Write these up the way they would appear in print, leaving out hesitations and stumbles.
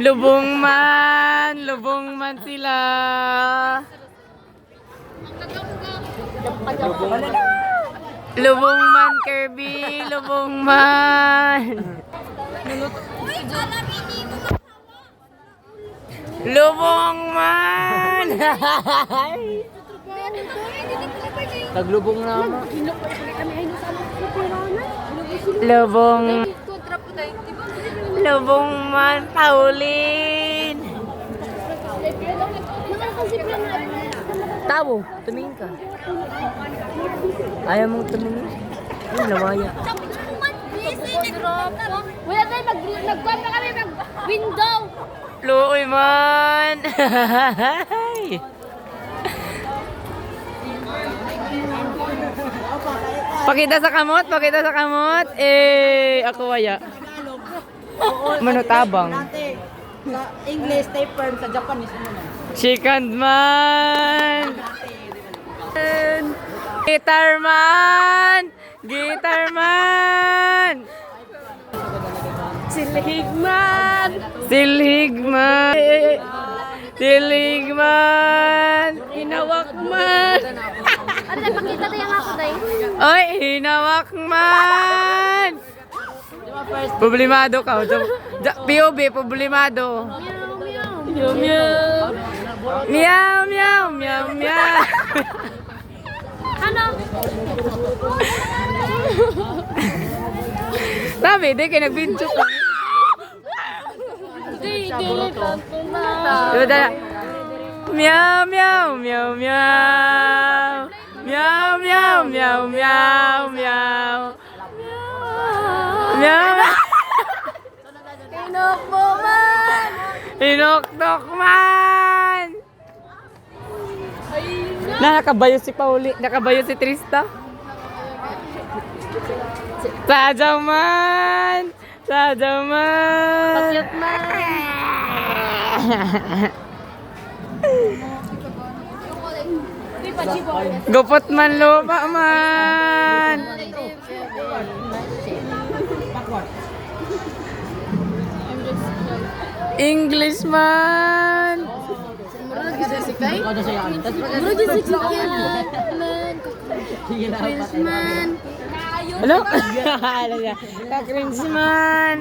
Lubong man sila. Lubong man, Kirby. Lubong man. Lubong man. Naglubong na ako. Lubong man, Pauline. Tao, tumingin ka. Ayaw mong tumingin? Ay, lawaya. Wala tayo, nag-grab na kami, mag-window. Luoy man. Pakita sa kamot, pakita sa kamot. Eh, ako waya. Manutabang. Sa English, stay firm. Sa Japanese, Chicken man. Guitar man. Guitar man. Silhigman. Silhigman. Silhigman. Hinawak man. Ano na, pakita tayo nga ako tayo. Oy, hinawak man. Problemado ka. POV, problemado. Meow, meow. Meow, meow, meow, meow. Ano? Sabi, di kayo nag-video ka. Di, tanto na. Diba, meow, meow, meow, meow. Meow, meow, meow, meow, meow. Meow. Pinokbo man. Hinoktok man. Nakabayo si Pauli, nakabayo si Trista. Sadyaw man. Sadyaw man. Pakyat man. Gupot man lupa man. English man. Murag isa si Kai? Murag isa si Kai. Prince man. Ano? Alam niya. Ka-cringe man.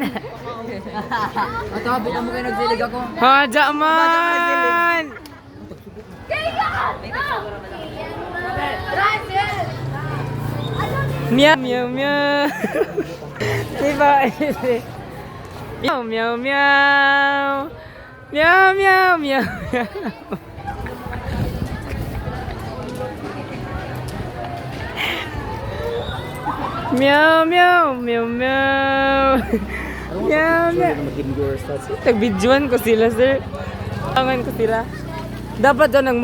At habit mo kayo nagsilig ako. Hadya man. Meow, meow, meow. Diba? Meow, meow, meow. Meow, meow, meow. Meow, meow, meow, meow. Meow, meow. Nag-videoan ko sila, sir. Tangan ko sila. Dapat daw nang